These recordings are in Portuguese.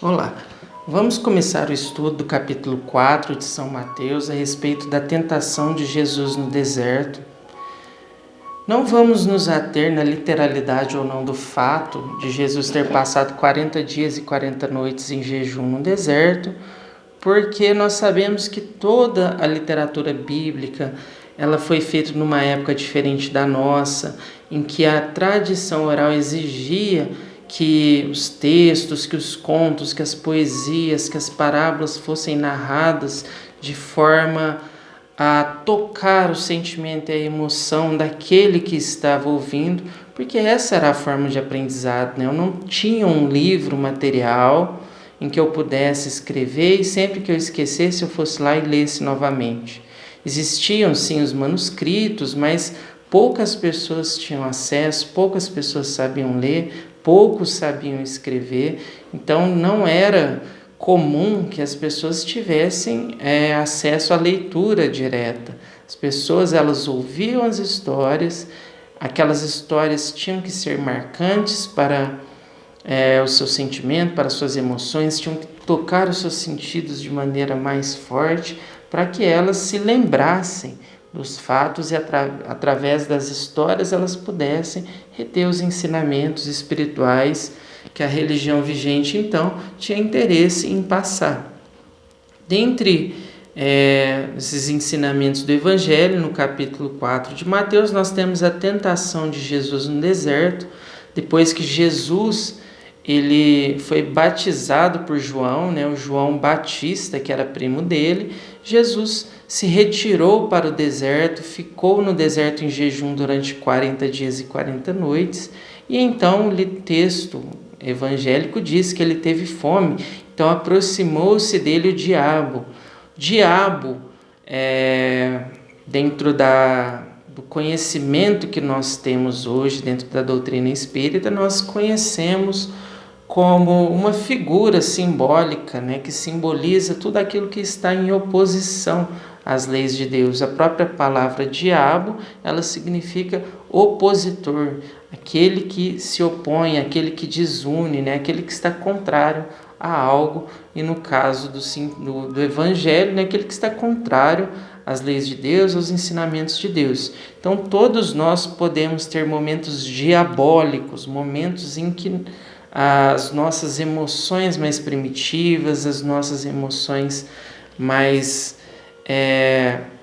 Olá, vamos começar o estudo do capítulo 4 de São Mateus a respeito da tentação de Jesus no deserto. Não vamos nos ater na literalidade ou não do fato de Jesus ter passado 40 dias e 40 noites em jejum no deserto, porque nós sabemos que toda a literatura bíblica ela foi feita numa época diferente da nossa, em que a tradição oral exigia que os textos, que os contos, que as poesias, que as parábolas fossem narradas de forma a tocar o sentimento e a emoção daquele que estava ouvindo, porque essa era a forma de aprendizado, né? Eu não tinha um livro material em que eu pudesse escrever e sempre que eu esquecesse eu fosse lá e lesse novamente. Existiam sim os manuscritos, mas poucas pessoas tinham acesso, poucas pessoas sabiam ler, poucos sabiam escrever, então não era comum que as pessoas tivessem acesso à leitura direta. As pessoas elas ouviam as histórias, aquelas histórias tinham que ser marcantes para o seu sentimento, para as suas emoções, tinham que tocar os seus sentidos de maneira mais forte para que elas se lembrassem dos fatos e através das histórias elas pudessem reter os ensinamentos espirituais que a religião vigente então tinha interesse em passar. Dentre esses ensinamentos do Evangelho, no capítulo 4 de Mateus, nós temos a tentação de Jesus no deserto, depois que Jesus ele foi batizado por João, o João Batista, que era primo dele. Jesus se retirou para o deserto, ficou no deserto em jejum durante 40 dias e 40 noites, e então o texto evangélico diz que ele teve fome, então aproximou-se dele o diabo. O diabo, dentro do conhecimento que nós temos hoje, dentro da doutrina espírita, nós conhecemos como uma figura simbólica, que simboliza tudo aquilo que está em oposição às leis de Deus. A própria palavra diabo, ela significa opositor, aquele que se opõe, aquele que desune, aquele que está contrário a algo, e no caso do Evangelho, aquele que está contrário às leis de Deus, aos ensinamentos de Deus. Então todos nós podemos ter momentos diabólicos, momentos em que as nossas emoções mais primitivas, as nossas emoções mais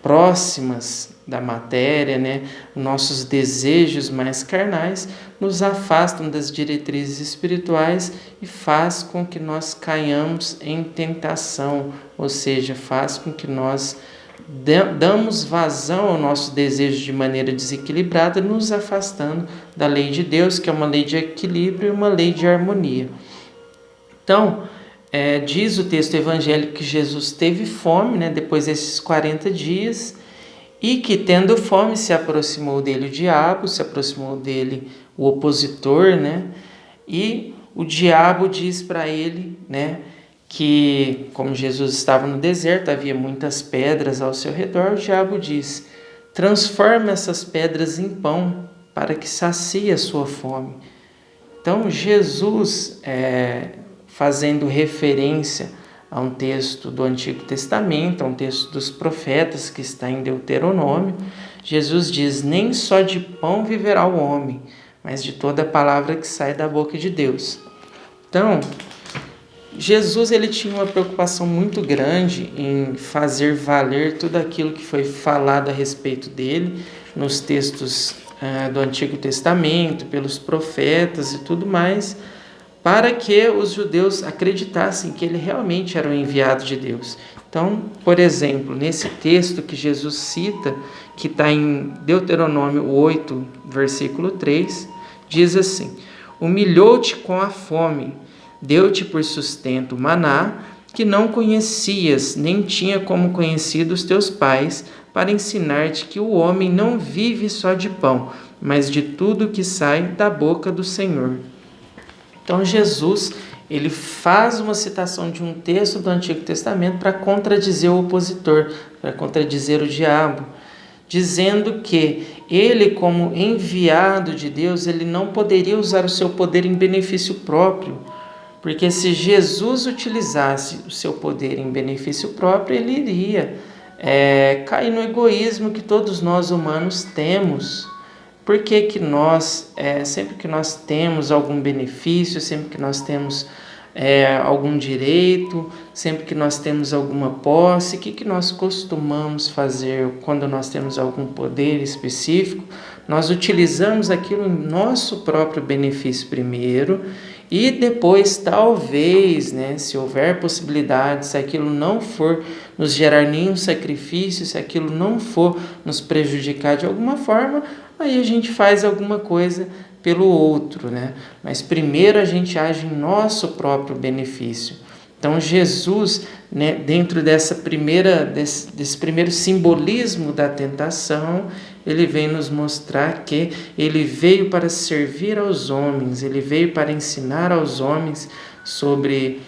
próximas da matéria, nossos desejos mais carnais, nos afastam das diretrizes espirituais e faz com que nós caiamos em tentação, ou seja, faz com que nós damos vazão ao nosso desejo de maneira desequilibrada, nos afastando da lei de Deus, que é uma lei de equilíbrio e uma lei de harmonia. Então, diz o texto evangélico que Jesus teve fome, depois desses 40 dias, e que tendo fome se aproximou dele o diabo, se aproximou dele o opositor, e o diabo diz para ele, que como Jesus estava no deserto, havia muitas pedras ao seu redor, o diabo diz: transforma essas pedras em pão para que sacie a sua fome. Então Jesus, fazendo referência a um texto do Antigo Testamento, a um texto dos profetas que está em Deuteronômio, Jesus diz: nem só de pão viverá o homem, mas de toda a palavra que sai da boca de Deus. Então, Jesus ele tinha uma preocupação muito grande em fazer valer tudo aquilo que foi falado a respeito dele nos textos do Antigo Testamento, pelos profetas e tudo mais, para que os judeus acreditassem que ele realmente era o enviado de Deus. Então, por exemplo, nesse texto que Jesus cita, que está em Deuteronômio 8, versículo 3, diz assim: humilhou-te com a fome, deu-te por sustento maná, que não conhecias, nem tinha como conhecido os teus pais, para ensinar-te que o homem não vive só de pão, mas de tudo que sai da boca do Senhor. Então Jesus, ele faz uma citação de um texto do Antigo Testamento para contradizer o opositor, para contradizer o diabo, dizendo que ele, como enviado de Deus, ele não poderia usar o seu poder em benefício próprio, Porque se Jesus utilizasse o seu poder em benefício próprio, ele iria cair no egoísmo que todos nós humanos temos. Por que que nós, sempre que nós temos algum benefício, sempre que nós temos algum direito, sempre que nós temos alguma posse, o que que nós costumamos fazer quando nós temos algum poder específico? Nós utilizamos aquilo em nosso próprio benefício primeiro e depois, talvez, se houver possibilidade, se aquilo não for nos gerar nenhum sacrifício, se aquilo não for nos prejudicar de alguma forma, aí a gente faz alguma coisa pelo outro, Mas primeiro a gente age em nosso próprio benefício. Então Jesus, dentro desse primeiro simbolismo da tentação, ele vem nos mostrar que ele veio para servir aos homens, ele veio para ensinar aos homens sobre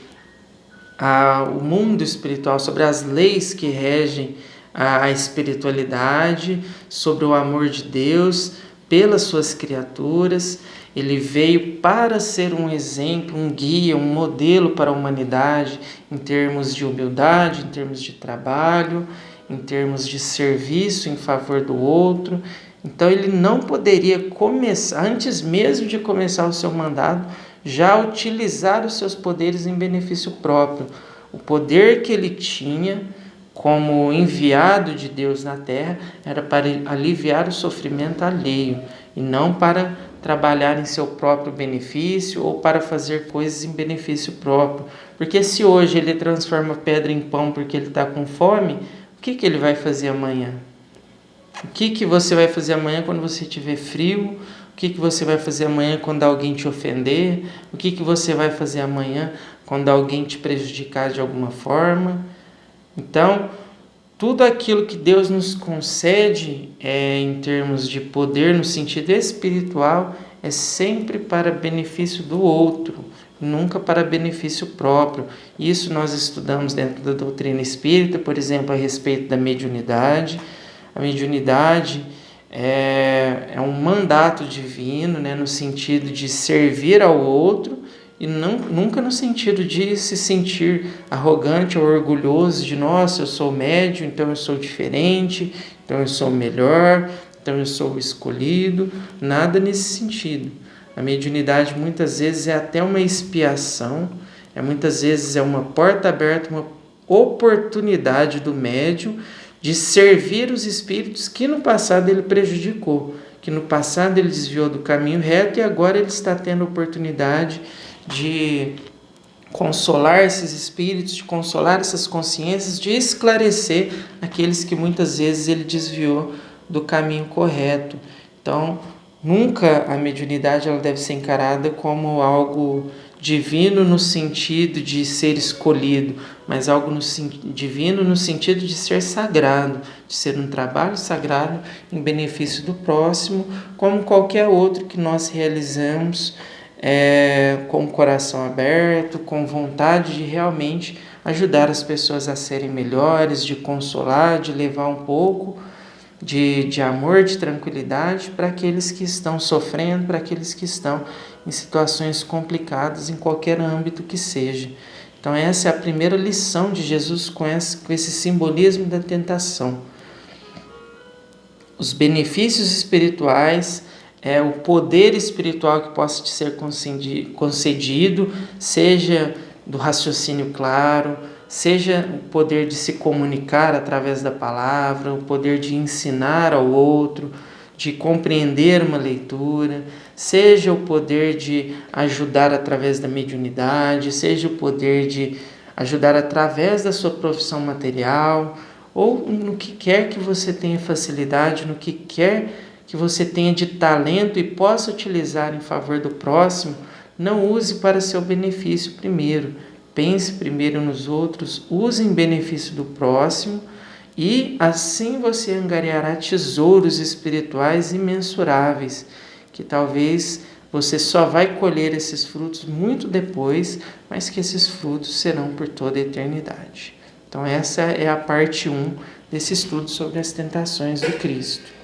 o mundo espiritual, sobre as leis que regem a espiritualidade, sobre o amor de Deus pelas suas criaturas. Ele veio para ser um exemplo, um guia, um modelo para a humanidade em termos de humildade, em termos de trabalho, em termos de serviço em favor do outro. Então ele não poderia começar, antes mesmo de começar o seu mandato, já utilizar os seus poderes em benefício próprio. O poder que ele tinha como enviado de Deus na terra era para aliviar o sofrimento alheio e não para trabalhar em seu próprio benefício ou para fazer coisas em benefício próprio. Porque se hoje ele transforma pedra em pão porque ele está com fome, o que ele vai fazer amanhã? O que você vai fazer amanhã quando você tiver frio? O que você vai fazer amanhã quando alguém te ofender? O que você vai fazer amanhã quando alguém te prejudicar de alguma forma? Então, tudo aquilo que Deus nos concede em termos de poder no sentido espiritual é sempre para benefício do outro, nunca para benefício próprio. Isso nós estudamos dentro da doutrina espírita, por exemplo, a respeito da mediunidade. A mediunidade é um mandato divino, no sentido de servir ao outro, e nunca no sentido de se sentir arrogante ou orgulhoso de, nossa, eu sou médium, então eu sou diferente, então eu sou melhor, então eu sou o escolhido, nada nesse sentido. A mediunidade muitas vezes é até uma expiação, muitas vezes é uma porta aberta, uma oportunidade do médium de servir os espíritos que no passado ele prejudicou, que no passado ele desviou do caminho reto e agora ele está tendo a oportunidade de consolar esses espíritos, de consolar essas consciências, de esclarecer aqueles que muitas vezes ele desviou do caminho correto. Então, nunca a mediunidade ela deve ser encarada como algo divino no sentido de ser escolhido, mas algo divino no sentido de ser sagrado, de ser um trabalho sagrado em benefício do próximo, como qualquer outro que nós realizamos com o coração aberto, com vontade de realmente ajudar as pessoas a serem melhores, de consolar, de levar um pouco de amor, de tranquilidade para aqueles que estão sofrendo, para aqueles que estão em situações complicadas em qualquer âmbito que seja. Então essa é a primeira lição de Jesus com esse simbolismo da tentação. Os benefícios espirituais, o poder espiritual que possa te ser concedido, seja do raciocínio claro, seja o poder de se comunicar através da palavra, o poder de ensinar ao outro, de compreender uma leitura, seja o poder de ajudar através da mediunidade, seja o poder de ajudar através da sua profissão material, ou no que quer que você tenha facilidade, no que quer que você tenha de talento e possa utilizar em favor do próximo, não use para seu benefício primeiro. Pense primeiro nos outros, use em benefício do próximo e assim você angariará tesouros espirituais imensuráveis, que talvez você só vai colher esses frutos muito depois, mas que esses frutos serão por toda a eternidade. Então essa é a parte 1 desse estudo sobre as tentações do Cristo.